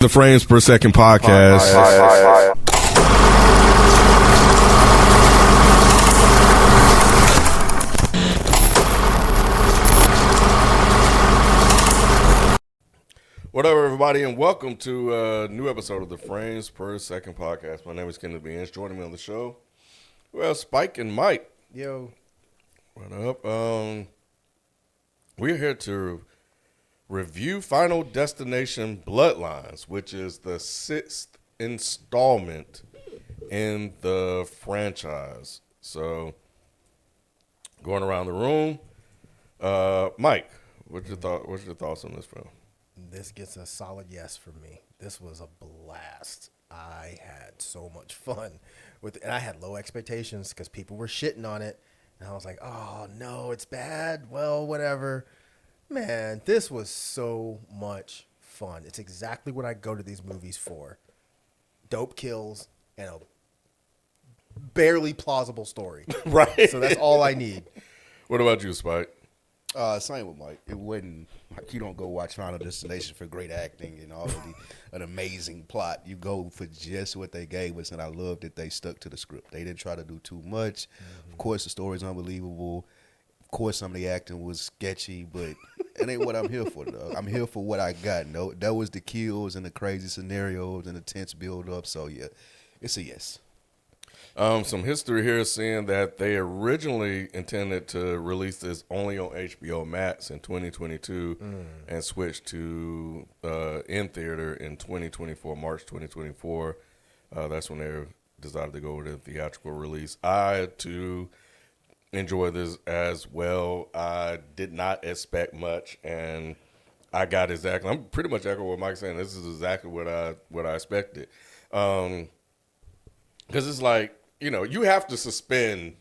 The Frames Per Second podcast. What up, everybody, and welcome to a new episode of the Frames Per Second podcast. My name is Kenneth Beans. Joining me on the show, well, Spike and Mike. Yo. What up? We're here to review Final Destination Bloodlines, which is the 6th installment in the franchise. So, going around the room, Mike, what's your thoughts on this film? This gets a solid yes from me. This was a blast. I had so much fun with it, and I had low expectations because people were shitting on it, and I was like, "Oh no, it's bad." Well, whatever. Man, this was so much fun. It's exactly what I go to these movies for: dope kills and a barely plausible story. Right. So that's all I need. What about you, Spike? Same with Mike. It wasn't like you don't go watch Final Destination for great acting and all of an amazing plot. You go for just what they gave us, and I love that they stuck to the script. They didn't try to do too much. Mm-hmm. Of course, the story's unbelievable. Of course, some of the acting was sketchy, but it ain't what I'm here for, though. I'm here for what I got. No, that was the kills and the crazy scenarios and the tense build-up. So, yeah, it's a yes. Some history here saying that they originally intended to release this only on HBO Max in 2022 and switched to in theater in 2024, March 2024. That's when they decided to go with a theatrical release. I, too, enjoy this as well. I did not expect much, and I got exactly. I'm pretty much echoing what Mike's saying. This is exactly what I expected. Because it's like, you know, you have to suspend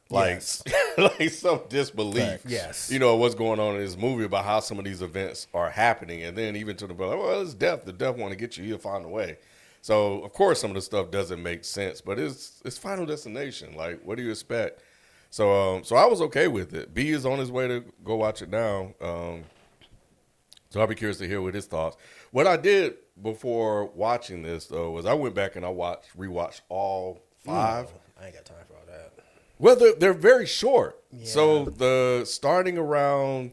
like some disbelief. Yes. You know, what's going on in this movie about how some of these events are happening. And then even to the point, well, it's death. The death want to get you. He'll find a way. So, of course, some of the stuff doesn't make sense. But it's Final Destination. Like, what do you expect? So I was okay with it. B is on his way to go watch it now. So I'll be curious to hear what his thoughts. What I did before watching this, though, was I went back and I rewatched all 5. I ain't got time for all that. Well, they're very short. Yeah. So the starting around,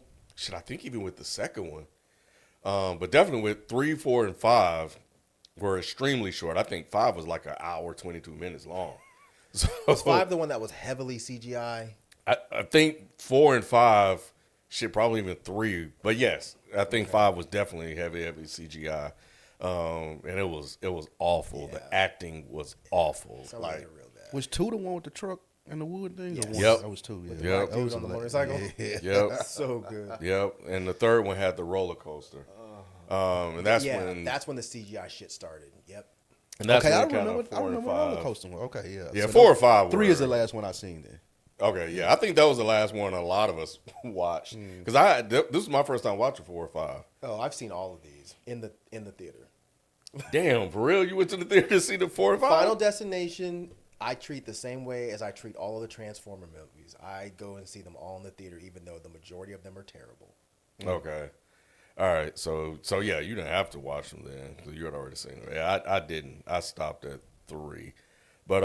I think even with the second one, but definitely with 3, 4, and 5 were extremely short. I think 5 was like an hour, 22 minutes long. So, was 5 the one that was heavily CGI? I think 4 and 5, probably even 3. But yes, I think 5 was definitely heavy CGI. And it was awful. Yeah. The acting was awful. Like real bad. Was 2 the one with the truck and the wood thing? Yes. Yep. That was 2, yeah. With Yep. the dude on the motorcycle? Yeah. Yep. So good. Yep. And the third one had the roller coaster. And that's when the CGI shit started. Yep. And that's Okay, I when remember kind of 4 and roller 5. coaster one. Okay, yeah. Yeah, So 4 or 5. 3 is the last one I seen there. Okay, yeah. I think that was the last one a lot of us watched. Because this was my first time watching 4 or 5. Oh, I've seen all of these in the theater. Damn, for real? You went to the theater to see the 4 and 5? Final Destination, I treat the same way as I treat all of the Transformer movies. I go and see them all in the theater, even though the majority of them are terrible. Okay. All right. So yeah, you didn't have to watch them then because you had already seen them. Yeah, I didn't. I stopped at 3. But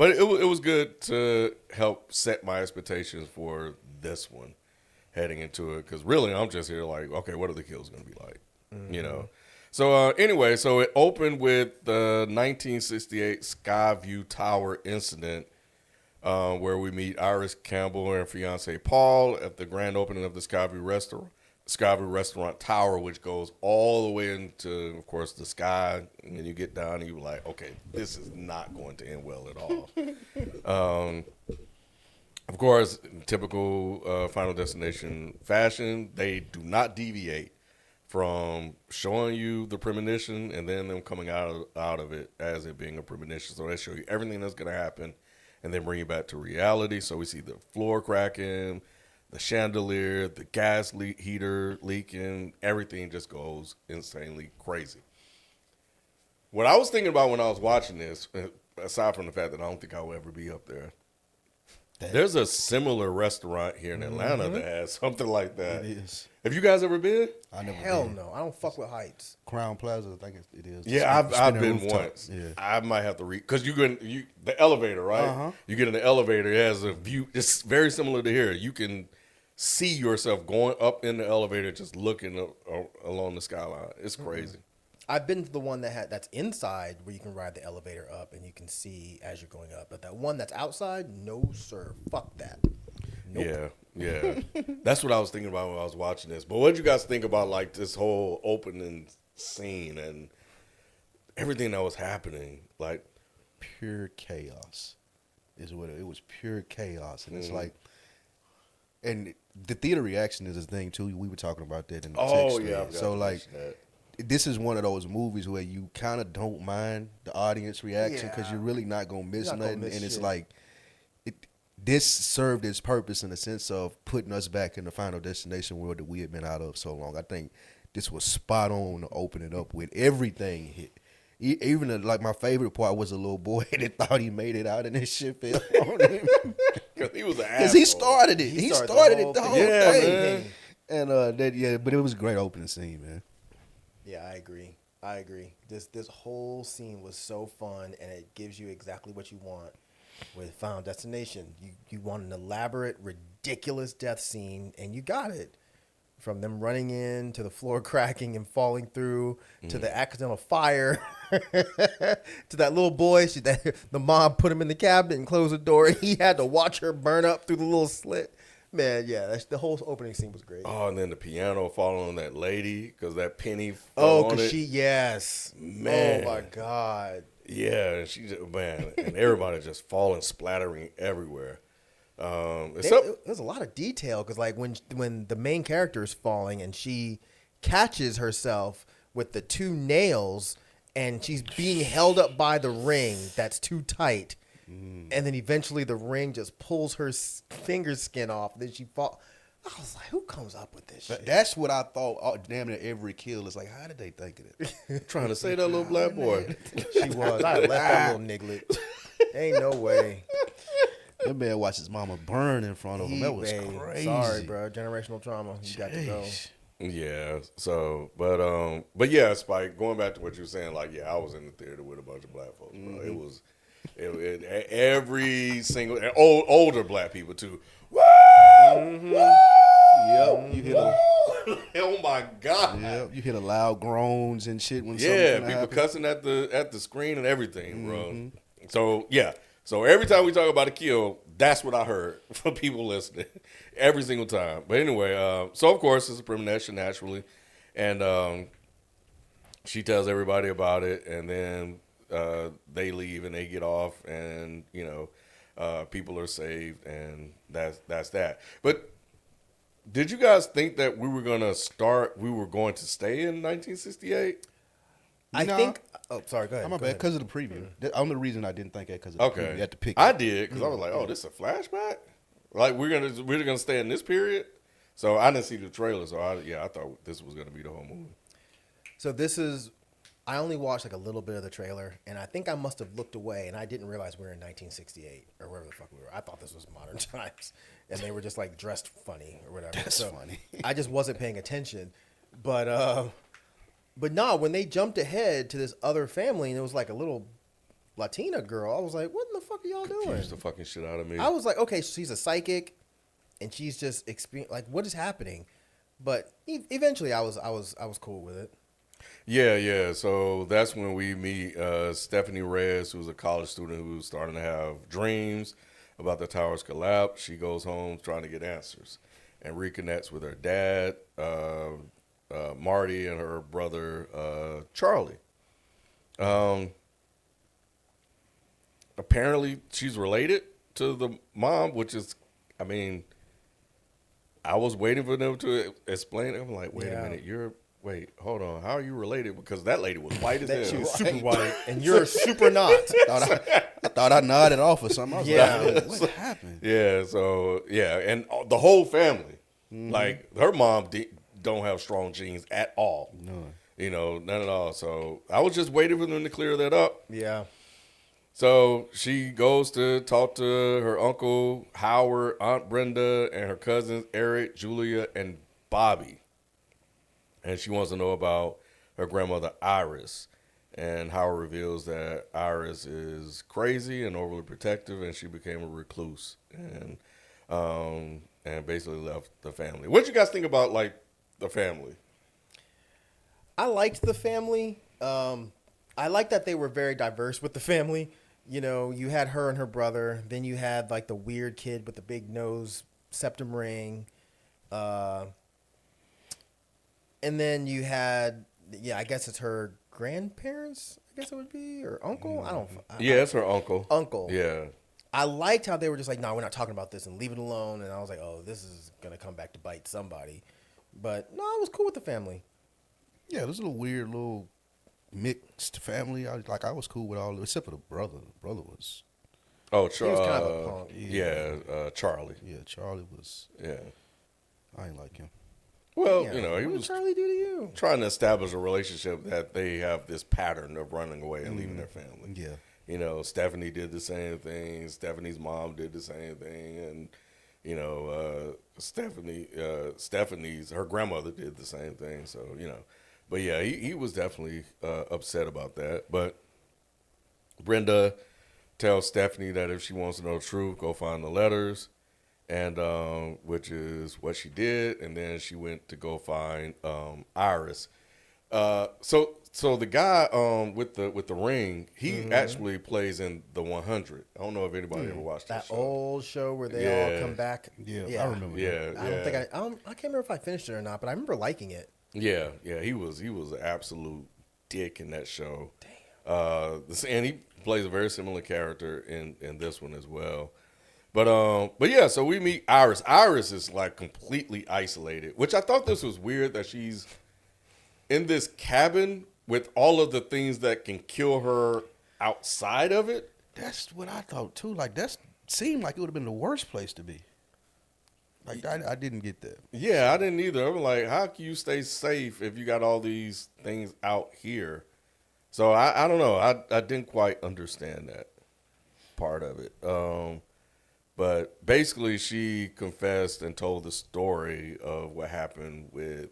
it was good to help set my expectations for this one heading into it because really I'm just here like, okay, what are the kills going to be like? Mm-hmm. You know? So anyway, so it opened with the 1968 Skyview Tower incident where we meet Iris Campbell and her fiance Paul at the grand opening of the Skyview Restaurant Tower, which goes all the way into, of course, the sky. And then you get down and you're like, okay, this is not going to end well at all. Of course, in typical Final Destination fashion, they do not deviate from showing you the premonition and then them coming out of it as it being a premonition. So they show you everything that's going to happen and then bring you back to reality. So we see the floor cracking, the chandelier, the gas heater leaking, everything just goes insanely crazy. What I was thinking about when I was watching this, aside from the fact that I don't think I will ever be up there, There's a similar restaurant here in Atlanta that has something like that. It is. Have you guys ever been? I never Hell been. no, I don't fuck with heights. Crown Plaza, I think it is. Yeah, I've Spinning been rooftop. once. Yeah. I might have to read because the elevator, right? Uh-huh. You get in the elevator, it has a view. It's very similar to here. You can see yourself going up in the elevator, just looking along the skyline. It's crazy. I've been to the one that's inside where you can ride the elevator up and you can see as you're going up. But that one that's outside, no sir, fuck that. Nope. Yeah. That's what I was thinking about when I was watching this. But what did you guys think about like this whole opening scene and everything that was happening? Like Pure chaos is what it was. Pure chaos, and it's like, and the theater reaction is a thing too. We were talking about that in the text thread. So like, this is one of those movies where you kind of don't mind the audience reaction because you're really not gonna miss nothing, and it's like, this served its purpose in the sense of putting us back in the Final Destination world that we had been out of so long. I think this was spot on to open it up with everything hit. Even like my favorite part was a little boy that thought he made it out and this shit fell on him. Because he was an asshole. Because he started it. He started it the whole thing. Man. And but it was a great opening scene, man. Yeah, I agree. This whole scene was so fun, and it gives you exactly what you want with Final Destination. You want an elaborate, ridiculous death scene, and you got it. From them running in to the floor cracking and falling through to the accidental fire to that little boy. The mom put him in the cabinet and closed the door. And he had to watch her burn up through the little slit. Man, yeah, the whole opening scene was great. Oh, and then the piano falling on that lady because that penny fell on it. Yes. Man. Oh, my God. Yeah, and and everybody just falling, splattering everywhere. There's a lot of detail because, like, when the main character is falling and she catches herself with the two nails and she's being held up by the ring that's too tight, and then eventually the ring just pulls her finger skin off, and then she falls. I was like, who comes up with this shit? That's what I thought. Damn near every kill is like, how did they think of it? Trying to say that little black boy. She was. I left that little niglet. Ain't no way. That man watched his mama burn in front of him. That was crazy. Sorry, bro. Generational trauma. You got to go. Yeah. So, but yeah, Spike. Going back to what you were saying, like, yeah, I was in the theater with a bunch of black folks, bro. It was, every single older black people too. Woo! Yep. You hit Oh my God. Yep. You hit a loud groans and shit when Yeah, something people happened. cussing at the screen and everything, bro. So yeah. So every time we talk about a kill, that's what I heard from people listening. Every single time. But anyway, so of course it's a premonition naturally. And she tells everybody about it, and then they leave and they get off, and people are saved, and that's that. But did you guys think that we were going to stay in 1968? I think. Oh, sorry. Go ahead. I'm my bad. Because of the preview. The only reason I didn't think that because of the preview. You had to pick. I did because I was like, oh, this is a flashback. Like we're gonna stay in this period. So I didn't see the trailer. So I thought this was gonna be the whole movie. So I only watched like a little bit of the trailer, and I think I must have looked away, and I didn't realize we were in 1968 or wherever the fuck we were. I thought this was modern times, and they were just like dressed funny or whatever. That's funny. I just wasn't paying attention, but no, when they jumped ahead to this other family, and it was like a little Latina girl, I was like, what in the fuck are y'all doing? Confused the fucking shit out of me. I was like, okay, she's a psychic, and she's just like, what is happening? But eventually, I was cool with it. Yeah. So that's when we meet Stephanie Reyes, who's a college student who's starting to have dreams about the tower's collapse. She goes home trying to get answers and reconnects with her dad, Marty, and her brother, Charlie. Apparently, she's related to the mom, which is, I mean, I was waiting for them to explain it. I'm like, wait a minute, hold on, how are you related? Because that lady was white as hell. She was super white, and you're super not. I thought I nodded off or something. I was like, what happened? Yeah, so, and the whole family. Like, her mom don't have strong genes at all. None. None at all. So I was just waiting for them to clear that up. Yeah. So she goes to talk to her uncle Howard, Aunt Brenda, and her cousins Eric, Julia, and Bobby. And she wants to know about her grandmother Iris. And Howard reveals that Iris is crazy and overly protective, and she became a recluse and basically left the family. What did you guys think about like the family? I liked the family. I liked that they were very diverse with the family. You know, you had her and her brother. Then you had like the weird kid with the big nose, septum ring. And then you had, I guess it's her grandparents, I guess it would be, or uncle. Yeah, it's her uncle. Uncle. Yeah. I liked how they were just like, no, we're not talking about this and leave it alone. And I was like, oh, this is going to come back to bite somebody. But no, I was cool with the family. Yeah, it was a little weird, little mixed family. I was cool with all, except for the brother. The brother was. Oh, He was kind of a punk. Charlie. Yeah, Charlie was. Yeah. I ain't like him. Well, Yeah. he What did was Charlie do to you? trying to establish a relationship that they have this pattern of running away and leaving their family. Yeah. You know, Stephanie did the same thing. Stephanie's mom did the same thing, and Stephanie's her grandmother did the same thing. So but yeah, he was definitely upset about that. But Brenda tells Stephanie that if she wants to know the truth, go find the letters, and which is what she did. And then she went to go find Iris. So the guy with the ring, he actually plays in the 100. I don't know if anybody ever watched That show. old show where they all come back. Yeah, I remember. Yeah, I can't remember if I finished it or not, but I remember liking it. Yeah, he was an absolute dick in that show. Damn. And he plays a very similar character in this one as well. But yeah, so we meet Iris. Iris is like completely isolated, which I thought this was weird that she's in this cabin with all of the things that can kill her outside of it. That's what I thought too. Like that seemed like it would have been the worst place to be. Like I didn't get that. Yeah, I didn't either. I'm like, how can you stay safe if you got all these things out here? So I don't know. I didn't quite understand that part of it. But basically, she confessed and told the story of what happened with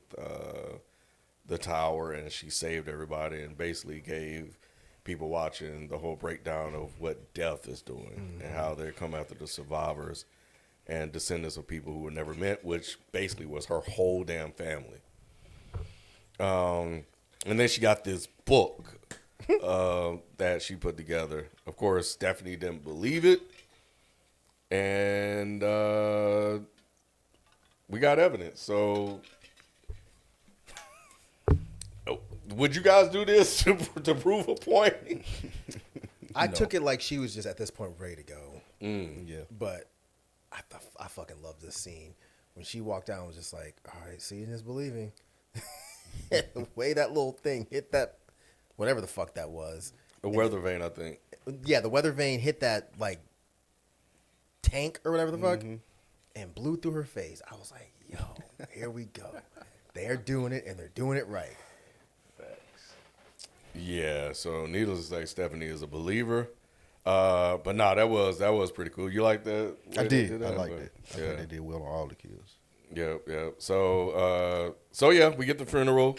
the tower, and she saved everybody and basically gave people watching the whole breakdown of what death is doing and how they come after the survivors and descendants of people who were never met, which basically was her whole damn family. And then she got this book that she put together. Of course, Stephanie didn't believe it. And we got evidence. So would you guys do this to prove a point? I took it like she was just at this point ready to go. Yeah. But I fucking love this scene. When she walked out and was just like, all right, seeing is believing. The way that little thing hit that, whatever the fuck that was. The weather vane, I think. Yeah, the weather vane hit that, like, tank or whatever the fuck and blew through her face. I was like, yo, here we go. They're doing it, and they're doing it right. Yeah, so needless to say, Stephanie is a believer. But no, that was pretty cool. You like that? I did. I liked it. I Yeah. think they did well on all the kills. Yeah. So yeah, we get the funeral.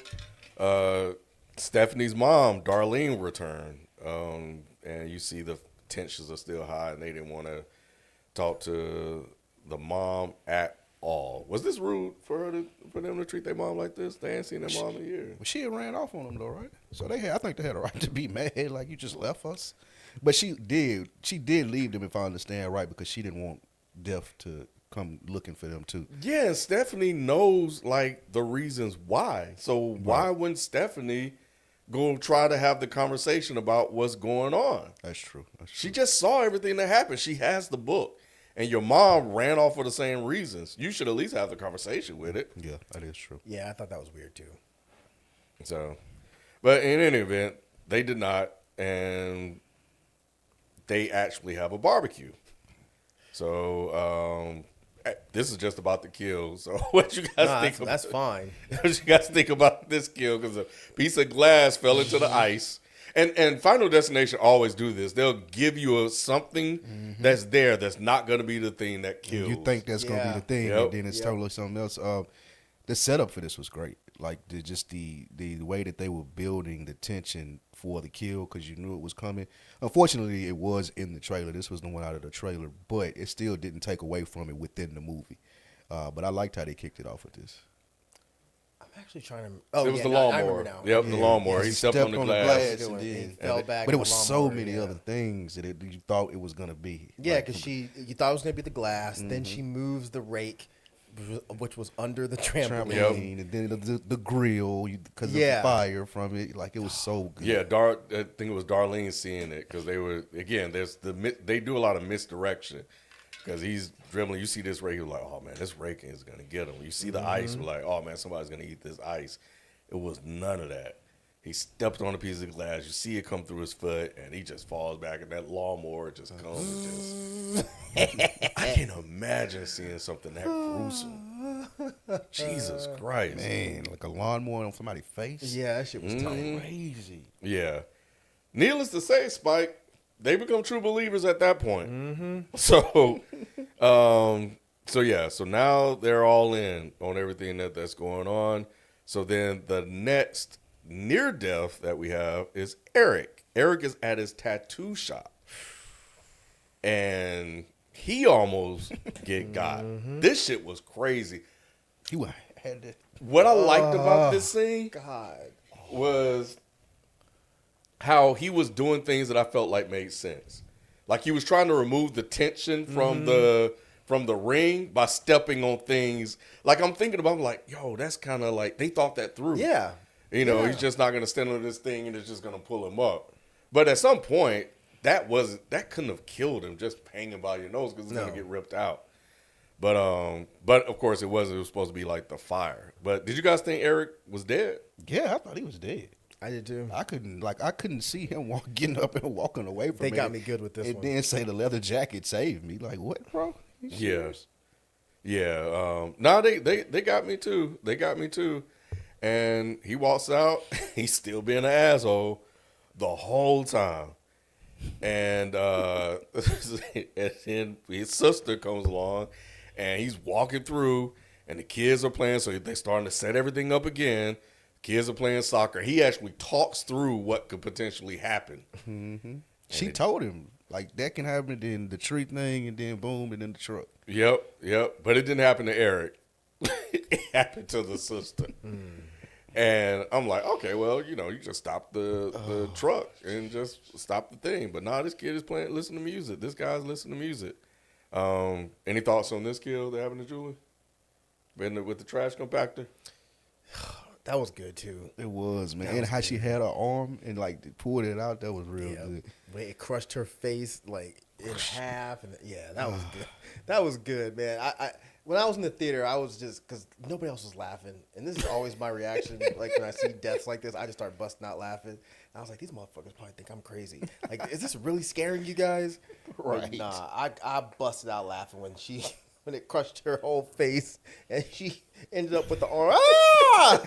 Stephanie's mom, Darlene, returned. And you see the tensions are still high, and they didn't want to talk to the mom at all. Was this rude for them to treat their mom like this? They ain't seen their mom in a year. Well, she had ran off on them though, right? So I think they had a right to be mad, like you just left us. But she did leave them, if I understand right, because she didn't want Death to come looking for them too. Yeah, Stephanie knows like the reasons why. So why wouldn't Stephanie go try to have the conversation about what's going on? That's true. She just saw everything that happened. She has the book. And your mom ran off for the same reasons. You should at least have the conversation with it. Yeah, that is true. Yeah, I thought that was weird too. So, but in any event, they did not, and they actually have a barbecue. So, this is just about the kill. So, what you guys think about that's fine. What you guys think about this kill? Because a piece of glass fell into the ice. And Final Destination always do this. They'll give you something that's there that's not going to be the thing that kills. You think that's gonna be the thing, Yep. and then it's totally something else. The setup for this was great. Like the way that they were building the tension for the kill, because you knew it was coming. Unfortunately, it was in the trailer. This was the one out of the trailer, but it still didn't take away from it within the movie. But I liked how they kicked it off with this. I'm actually trying to. Oh, It was yeah, the no, I lawnmower. remember now. Yep, the lawnmower. He stepped on the glass. and He then, fell back. but it in was the so lawnmower, many yeah. other things that you thought it was gonna be. Yeah, Like, because you thought it was gonna be the glass. Then she moves the rake, which was under the trampoline. trampoline, and then the grill because of the fire from it. Like, it was so good. Yeah, I think it was Darlene seeing it because they were, again, they do a lot of misdirection because he's dribbling. You see this rake, you're like, oh man, this raking is going to get him. You see the ice, you're like, oh man, somebody's going to eat this ice. It was none of that. He stepped on a piece of glass. You see it come through his foot, and he just falls back, and that lawnmower just comes and just. I can't imagine seeing something that gruesome. Jesus Christ, Man, like a lawnmower on somebody's face. Yeah, that shit was tight. Crazy. Yeah. Needless to say, Spike, they become true believers at that point. So, so now they're all in on everything that's going on. So then the next near death that we have is Eric. Eric is at his tattoo shop, and he almost got. This shit was crazy. He had to. What I liked about this scene God. was how he was doing things that I felt like made sense. Like he was trying to remove the tension from the ring by stepping on things. Like I'm thinking about, I'm like, yo, that's kind of like they thought that through. Yeah. You know, he's just not going to stand on this thing and it's just going to pull him up. But at some point, that couldn't have killed him just hanging by your nose because it's going to get ripped out. But of course it was supposed to be like the fire. But did you guys think Eric was dead? Yeah, I thought he was dead. I did too. I couldn't see him getting up and walking away from They it. got me good with this and one. then say the leather jacket saved me. Like, what, bro? You Yeah. serious? Yeah. No, they got me too. They got me too. And he walks out. He's still being an asshole the whole time. And and then his sister comes along, and he's walking through, and the kids are playing. So they're starting to set everything up again. Kids are playing soccer. He actually talks through what could potentially happen. Mm-hmm. She told him, like, that can happen, then the tree thing, and then boom, and then the truck. Yep. But it didn't happen to Eric. It happened to the sister. And I'm like, okay, well, you just stop the truck and just stop the thing. But nah, this kid is listening to music. This guy's listening to music. Any thoughts on this kill that happened to Julie? With the trash compactor? That was good too. It was, man. And how she had her arm and, like, pulled it out, that was real good. Way it crushed her face like in half, and that was good. That was good, man. I when I was in the theater, I was just because nobody else was laughing, and this is always my reaction. Like when I see deaths like this, I just start busting out laughing. And I was like, these motherfuckers probably think I'm crazy. Like, is this really scaring you guys? Right. Like, nah, I busted out laughing when it crushed her whole face, and she ended up with the arm. Ah!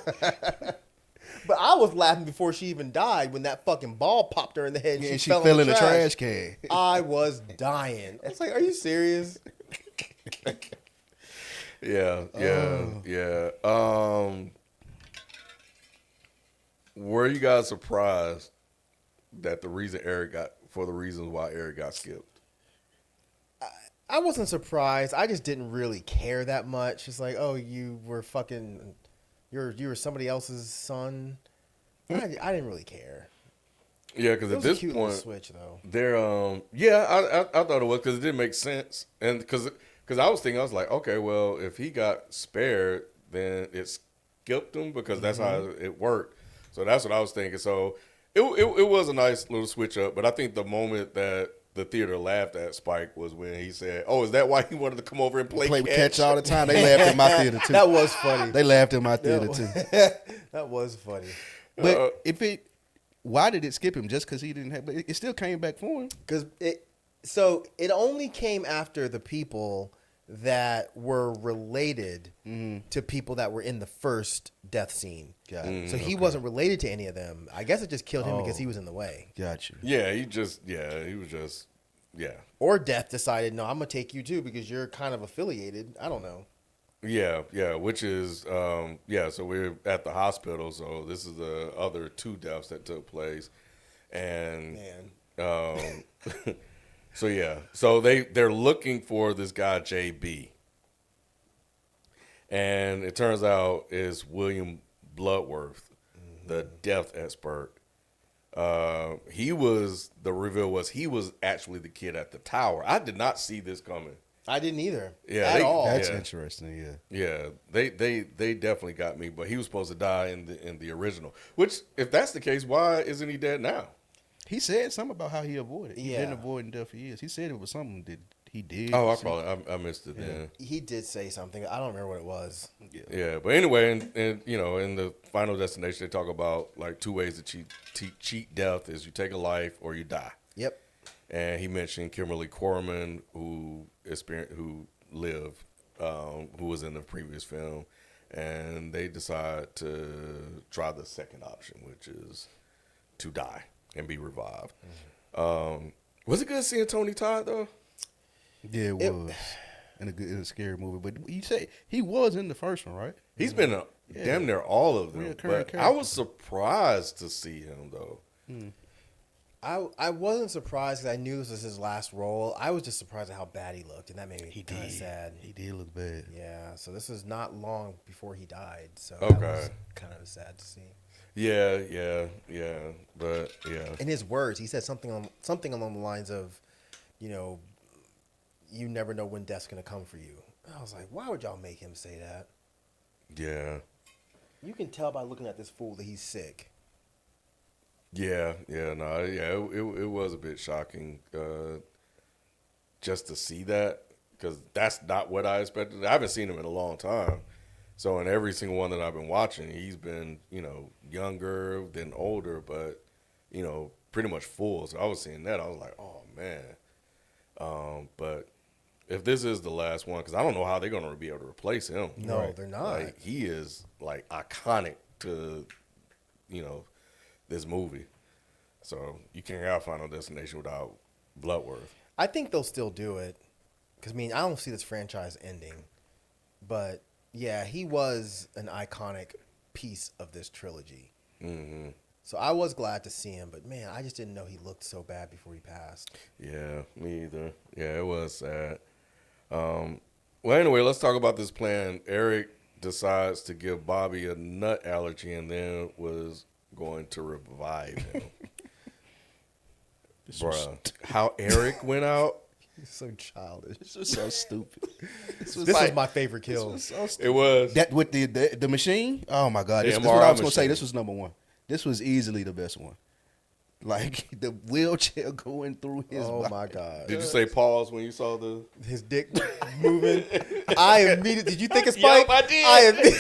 But I was laughing before she even died when that fucking ball popped her in the head and she fell in the trash can. I was dying. It's like, are you serious? Yeah. Were you guys surprised that the reasons why Eric got skipped? I wasn't surprised. I just didn't really care that much. It's like, oh, you were somebody else's son. I didn't really care. Yeah, because at this cute point, little switch though. they're I thought it was because it didn't make sense, and because I was thinking, I was like, okay, well, if he got spared, then it skipped him because that's how it worked. So that's what I was thinking. So it was a nice little switch up, but I think the moment that the theater laughed at Spike was when he said, "Oh, is that why he wanted to come over and play catch all the time?" They laughed in my theater too. That was funny. They laughed in my theater too. That was funny. But why did it skip him? Just because he didn't have? But it still came back for him. Because it only came after the people that were related to people that were in the first death scene. Got it. So he wasn't related to any of them. I guess it just killed him because he was in the way. Got you. Yeah, he was just, yeah. Or Death decided, no, I'm going to take you too because you're kind of affiliated. I don't know. Yeah, which is, so we're at the hospital, so this is the other 2 deaths that took place. And, Man. so they're looking for this guy, JB. And it turns out it's William Bloodworth, the death expert. The reveal was he was actually the kid at the tower. I did not see this coming. I didn't either. Yeah, at all. That's interesting. Yeah. Yeah, they definitely got me, but he was supposed to die in the original. Which, if that's the case, why isn't he dead now? He said something about how he avoided. He Yeah. been avoiding death for years. He said it was something that he did. Oh, I missed it. Yeah. He did say something. I don't remember what it was. Yeah, but anyway, and in the Final Destination, they talk about like 2 ways to cheat death: is you take a life or you die. Yep. And he mentioned Kimberly Corman, who lived, who was in the previous film, and they decide to try the second option, which is to die and be revived. Was it good seeing Tony Todd though? Yeah, it was. In a scary movie. But you say he was in the first one, right? He's been damn near all of them. Reoccurring But I character. was surprised to see him though. I wasn't surprised because I knew this was his last role. I was just surprised at how bad he looked, and that made me kind of sad. He did look bad. Yeah, so this is not long before he died. So Okay. that was kind of sad to see. Yeah, but yeah. In his words, he said something along the lines of, you never know when death's gonna come for you. And I was like, why would y'all make him say that? Yeah. You can tell by looking at this fool that he's sick. It was a bit shocking just to see that, because that's not what I expected. I haven't seen him in a long time. So in every single one that I've been watching, he's been, younger than older, but, pretty much full. So I was seeing that. I was like, oh, man. But if this is the last one, because I don't know how they're going to be able to replace him. No, Right. they're not. Like, he is, like, iconic to, this movie. So you can't have Final Destination without Bloodworth. I think they'll still do it because I don't see this franchise ending. But yeah, he was an iconic piece of this trilogy. Mm-hmm. So I was glad to see him, but man, I just didn't know he looked so bad before he passed. Yeah, me either. Yeah, it was sad. Well, anyway, let's talk about this plan. Eric decides to give Bobby a nut allergy and then was going to revive him. Bruh, how Eric went out. He's so childish. This was so stupid. This was my favorite kill. It was. That with the machine. Oh my god! The This is what I was MRI gonna say. machine. This was number one. This was easily the best one. Like the wheelchair going through his. Oh body. my god. Did you say pause when you saw the? His dick moving. Did you think of Spike? Yup, I did.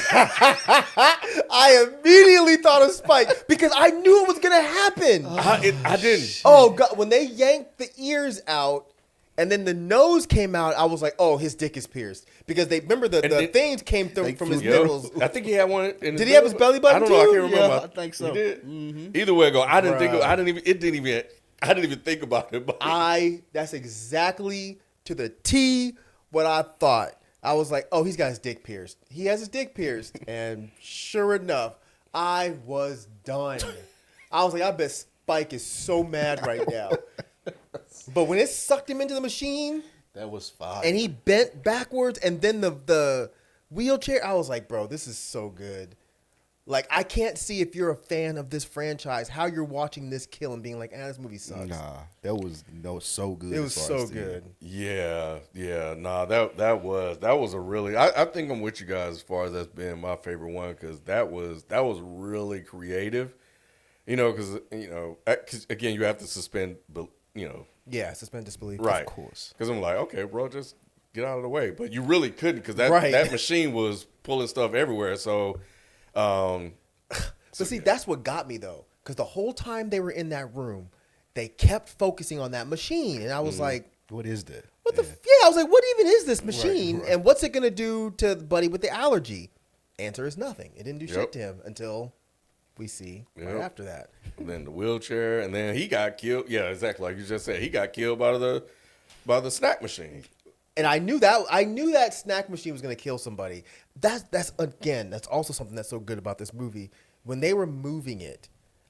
I immediately thought of Spike because I knew it was gonna happen. I didn't. Oh god, when they yanked the ears out and then the nose came out, I was like, oh, his dick is pierced. Because they remember the things came from his nipples. I think he had one. Did he have his belly button I don't know. I too? can't remember. Yeah, I think so. He did. Mm-hmm. Either way, I didn't think. Bruh. I didn't even think about it. But That's exactly to the T what I thought. I was like, oh, he's got his dick pierced. He has his dick pierced. And sure enough, I was done. I was like, I bet Spike is so mad right now. But when it sucked him into the machine That was fire. and he bent backwards and then the wheelchair, I was like, bro, this is so good. Like, I can't see if you're a fan of this franchise, how you're watching this kill and being like, this movie sucks. Nah, that was so good. It was as far so as the- good. yeah. Nah, that was a really. I think I'm with you guys as far as that's been my favorite one, because that was really creative. Because again, you have to suspend. Yeah, suspend disbelief. Right. Of course. Because I'm like, okay, bro, just get out of the way. But you really couldn't, because Right. that machine was pulling stuff everywhere. So, But see, that's what got me, though. Because the whole time they were in that room, they kept focusing on that machine. And I was like, What is that? what the? I was like, what even is this machine, and what's it gonna do to the buddy with the allergy? Answer is nothing. It didn't do shit to him until we see right after that. And then the wheelchair, and then he got killed. Yeah, exactly like you just said. He got killed by the snack machine. And I knew that snack machine was gonna kill somebody. That's also something that's so good about this movie. When they were moving it,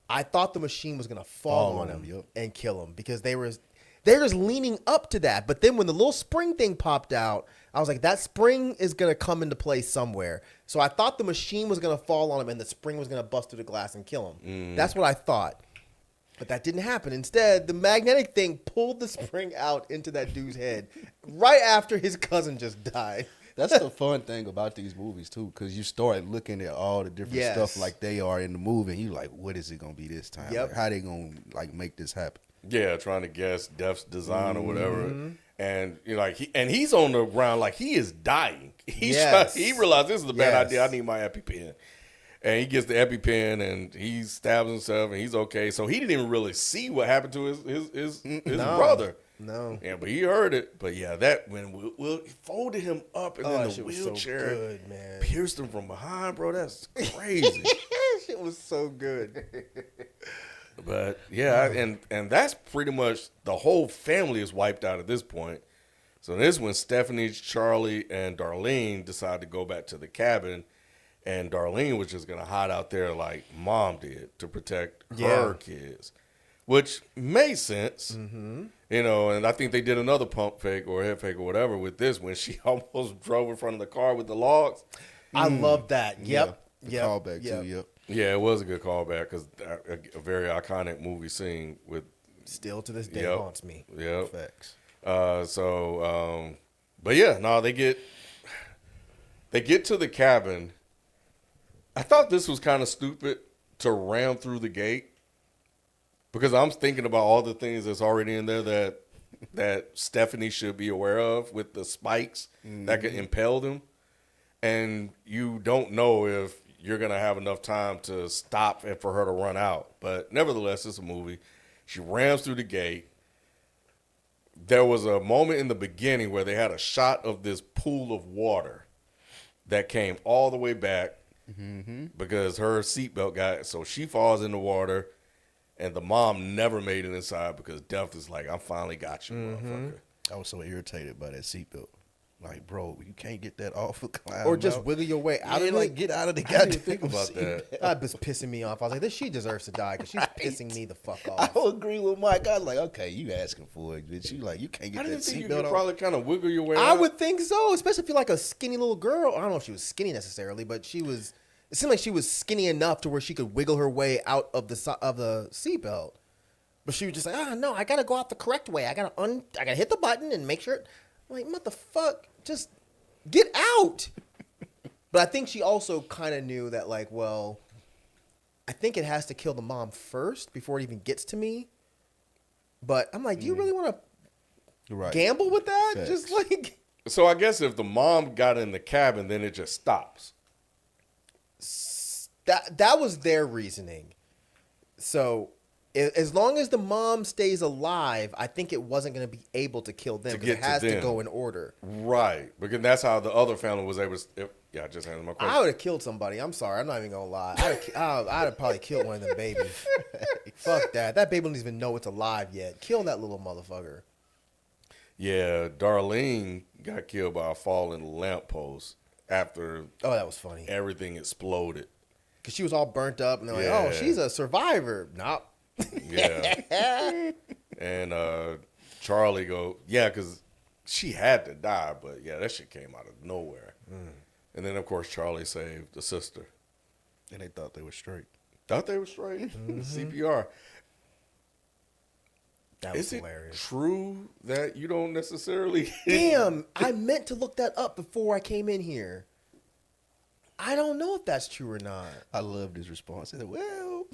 I thought the machine was gonna fall on him and kill him because they were just leaning up to that. But then when the little spring thing popped out, I was like, that spring is going to come into play somewhere. So I thought the machine was going to fall on him and the spring was going to bust through the glass and kill him. That's what I thought. But that didn't happen. Instead, the magnetic thing pulled the spring out into that dude's head right after his cousin just died. That's the fun thing about these movies, too, because you start looking at all the different stuff like they are in the movie, and you're like, what is it going to be this time? Like, how they going to like make this happen? Yeah, trying to guess Def's design or whatever. And he's on the ground like he is dying. He realized this is a bad idea. I need my EpiPen. And he gets the EpiPen and he stabs himself and he's okay. So he didn't even really see what happened to his brother. No. Yeah, but he heard it. But yeah, that when Will folded him up and then the wheelchair so good, man. pierced him from behind, bro. That's crazy. Shit was so good. But yeah, and that's pretty much the whole family is wiped out at this point. So this is when Stephanie, Charlie, and Darlene decide to go back to the cabin, and Darlene was just gonna hide out there like Mom did to protect her kids, which made sense. You know, and I think they did another pump fake or head fake or whatever with this when she almost drove in front of the car with the logs. I love that. Yep. Callback too. Yeah, it was a good callback because a very iconic movie scene with. Still to this day haunts me. Yeah. Facts. But yeah, no, they get to the cabin. I thought this was kind of stupid to ram through the gate because I'm thinking about all the things that's already in there that Stephanie should be aware of with the spikes that could impale them, and you don't know if you're going to have enough time to stop and for her to run out. But nevertheless, it's a movie. She rams through the gate. There was a moment in the beginning where they had a shot of this pool of water that came all the way back because her seatbelt got, so she falls in the water, and the mom never made it inside because Def is like, I finally got you, motherfucker. I was so irritated by that seatbelt. Like, bro, you can't get that off of climb or just out. wiggle your way out of it. Like, get out of the I didn't goddamn think about seat. that. That was pissing me off. I was like, she deserves to die because she's pissing me the fuck I off. agree with Mike. I was like, okay, you asking for it, bitch. You like, you can't I get didn't that think you seatbelt could off. probably kind of wiggle your way I out. would think so, especially if you're like a skinny little girl. I don't know if she was skinny necessarily, but she was. It seemed like she was skinny enough to where she could wiggle her way out of the seatbelt. But she was just like, no, I gotta go out the correct way. I gotta hit the button and make sure. I'm like, motherfuck, just get out. But I think she also kind of knew that, like, well, I think it has to kill the mom first before it even gets to me. But I'm like, do you really want to gamble with that? Facts. Just like. So I guess if the mom got in the cabin, then it just stops. That was their reasoning. So as long as the mom stays alive, I think it wasn't going to be able to kill them. Because it has to go in order. Right. Because that's how the other family was able to. Yeah, I just answered my question. I would have killed somebody. I'm sorry. I'm not even going to lie. I'd have probably killed one of them babies. Fuck that. That baby doesn't even know it's alive yet. Kill that little motherfucker. Yeah, Darlene got killed by a falling lamppost after that was funny. Everything exploded. Because she was all burnt up, and they're like, oh, she's a survivor. Nope. Yeah. And Charlie because she had to die, but yeah, that shit came out of nowhere. And then, of course, Charlie saved the sister. And they thought they were straight. Thought they were straight. CPR. That was Is hilarious. It true that you don't necessarily? Damn, I meant to look that up before I came in here. I don't know if that's true or not. I loved his response. He said, well,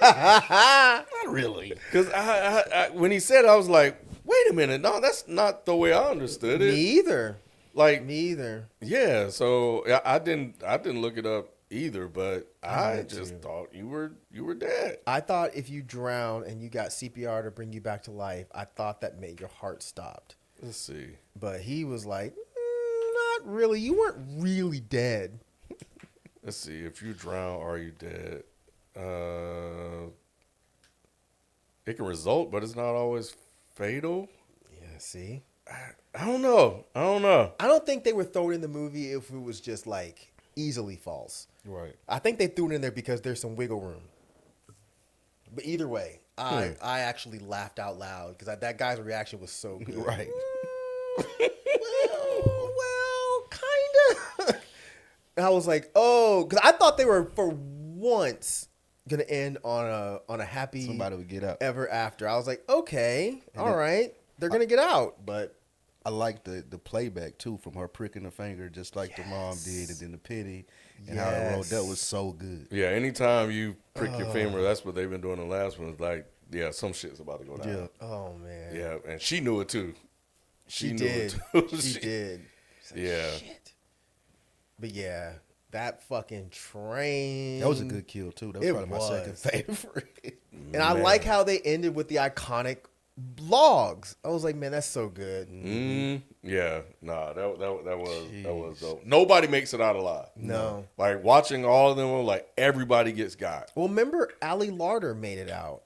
Not really. Because I when he said it, I was like, wait a minute. No, that's not the way I understood it. Me either. Like, Me either. yeah, so I didn't look it up either, but I just thought you were dead. I thought if you drown and you got CPR to bring you back to life, I thought that made your heart stopped. Let's see. But he was like, not really. You weren't really dead. Let's see. If you drown, are you dead? It can result, but it's not always fatal. Yeah, see? I don't know. I don't think they were throwing in the movie if it was just like easily false. Right. I think they threw it in there because there's some wiggle room. But either way, I actually laughed out loud because that guy's reaction was so good. Right. Well, kind of. And I was like, oh, because I thought they were for once gonna end on a happy Somebody would get out. ever after. I was like, okay, all right, they're gonna get out, but I like the playback too from her pricking the finger just like the mom did, and then the pity and how it rolled. That was so good. Yeah, anytime you prick your femur, that's what they've been doing in the last one. It's like, yeah, some shit's about to go down. Yeah. oh man, Yeah, and she knew it too. she knew did, it too. she did. It's like, Yeah. shit. But yeah, that fucking train. That was a good kill too. That was It probably my second was. favorite. And I like how they ended with the iconic logs. I was like, man, that's so good. Yeah, nah, that was dope. Nobody makes it out alive. No. Like watching all of them, like everybody gets got. Well, remember Ali Larder made it out.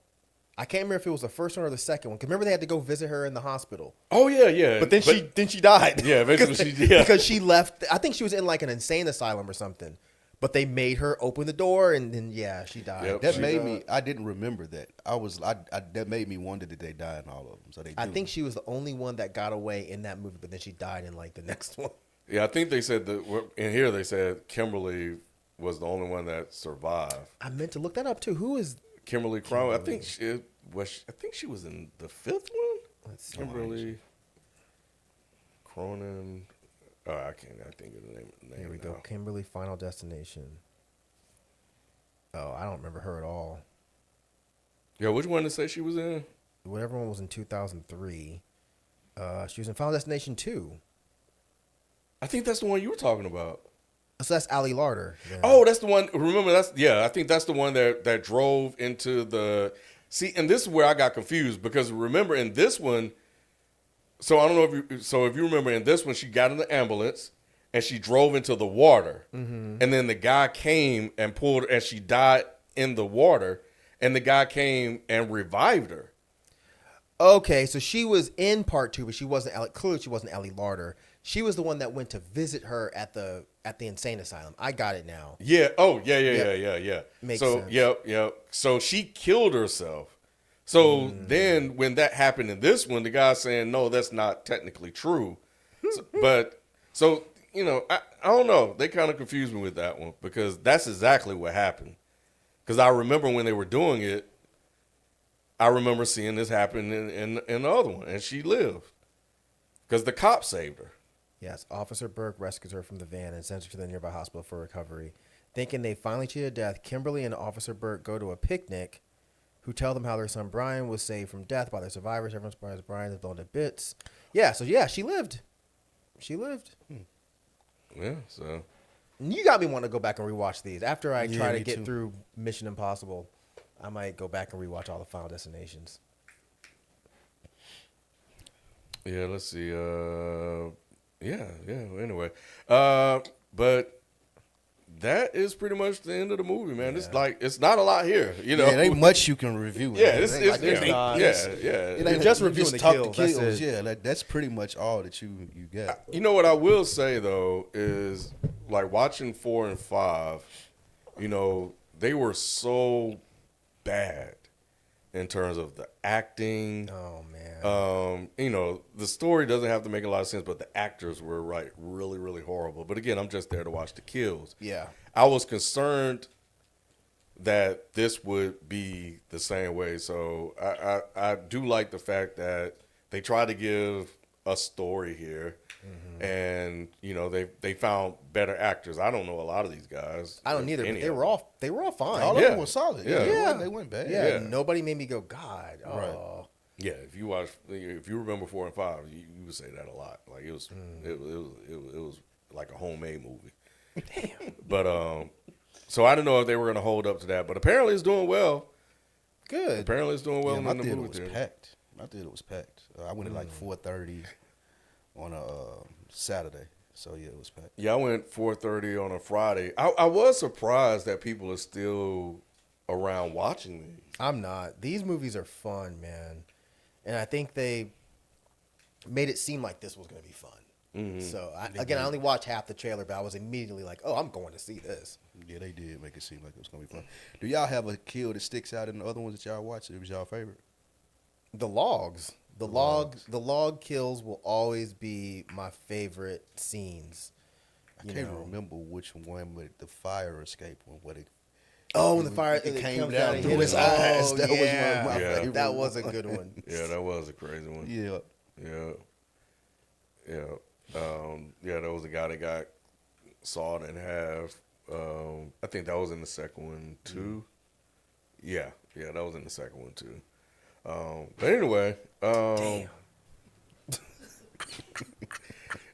I can't remember if it was the first one or the second one. Because remember they had to go visit her in the hospital. Oh yeah. But then she died. Yeah, eventually she did. Because she left. I think she was in like an insane asylum or something. But they made her open the door, and then she died. Yep. That She made died. me. I didn't remember that. That made me wonder did they die in all of them. So they. I do. think she was the only one that got away in that movie, but then she died in like the next one. Yeah, I think they said in here they said Kimberly was the only one that survived. I meant to look that up too. Who is? Kimberly Crown. I think she was in the fifth one. Let's see. Kimberly Cronin. Oh, I can't. I think of the name. Here we now. go. Kimberly, Final Destination. Oh, I don't remember her at all. Yeah, which one did say she was in? Whatever one was in 2003. She was in Final Destination 2. I think that's the one you were talking about. So that's Ali Larder. Yeah. Oh, that's the one. Remember, I think that's the one that drove into the. See, and this is where I got confused because remember in this one. So I don't know if you remember in this one, she got in the ambulance and she drove into the water, and then the guy came and pulled her, and she died in the water, and the guy came and revived her. Okay, so she was in part 2, but she wasn't. Clearly, she wasn't Ali Larder. She was the one that went to visit her at the insane asylum. I got it now. Yeah. Oh, yeah. Makes so, sense. Yep. So she killed herself. So then when that happened in this one, the guy's saying, no, that's not technically true. So I don't know. They kind of confused me with that one because that's exactly what happened. Because I remember when they were doing it, I remember seeing this happen in the other one, and she lived because the cop saved her. Yes, Officer Burke rescues her from the van and sends her to the nearby hospital for recovery. Thinking they finally cheated death, Kimberly and Officer Burke go to a picnic, who tell them how their son Brian was saved from death by their survivors. Everyone surprised Brian is blown to bits. Yeah, so she lived. She lived. Yeah, so. You got me wanting to go back and rewatch these. After I try to me get too. through Mission Impossible, I might go back and rewatch all the Final Destinations. Yeah, let's see. Anyway, but that is pretty much the end of the movie, man. It's like it's not a lot here, you know. Yeah, it ain't much you can review. Yeah, man. it's It ain't like yeah, there's yeah. It ain't just you reviewing the talk kills, that's it. Yeah, that's pretty much all that you got. You know what I will say though is like watching 4 and 5. You know, they were so bad in terms of the acting. Oh man. You know, the story doesn't have to make a lot of sense, but the actors were really, really horrible. But again, I'm just there to watch the kills. Yeah. I was concerned that this would be the same way. So I do like the fact that they try to give a story here, and you know they found better actors. I don't know a lot of these guys. I don't either, but they were all fine. All of them were solid. Yeah. Yeah, they weren't bad. yeah, Yeah. nobody made me go, God. Oh. Right. Yeah, if you remember 4 and 5, you would say that a lot. Like it was like a homemade movie. Damn. But So I didn't know if they were going to hold up to that, but apparently it's doing well. Good. Apparently it's doing well Yeah, my in the theater movie was theater. packed. My theater was packed. I went at like 4:30 on a Saturday. So yeah, it was packed. Yeah, I went 4:30 on a Friday. I was surprised that people are still around watching these. I'm not. These movies are fun, man. And I think they made it seem like this was going to be fun. So, I only watched half the trailer, but I was immediately like, oh, I'm going to see this. Yeah, they did make it seem like it was gonna be fun. Do y'all have a kill that sticks out in the other ones that y'all watched? It was y'all favorite? The logs. The log kills will always be my favorite scenes. I can't remember which one, but the fire escape one. What it? Oh, when the fire it came comes down and through hit his it. eyes. Oh, That was one of yeah. my favorite. That was a good one. Yeah, that was a crazy one. Yeah. Yeah, that was a guy that got sawed in half. I think that was in the second one too. Yeah, that was in the second one too. But anyway, Damn.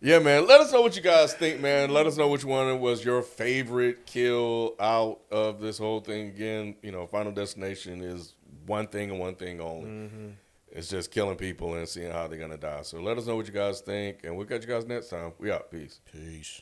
yeah, man. Let us know what you guys think, man. Let us know which one was your favorite kill out of this whole thing. Again, Final Destination is one thing and one thing only. It's just killing people and seeing how they're gonna die. So let us know what you guys think, and we'll catch you guys next time. We out. Peace. Peace.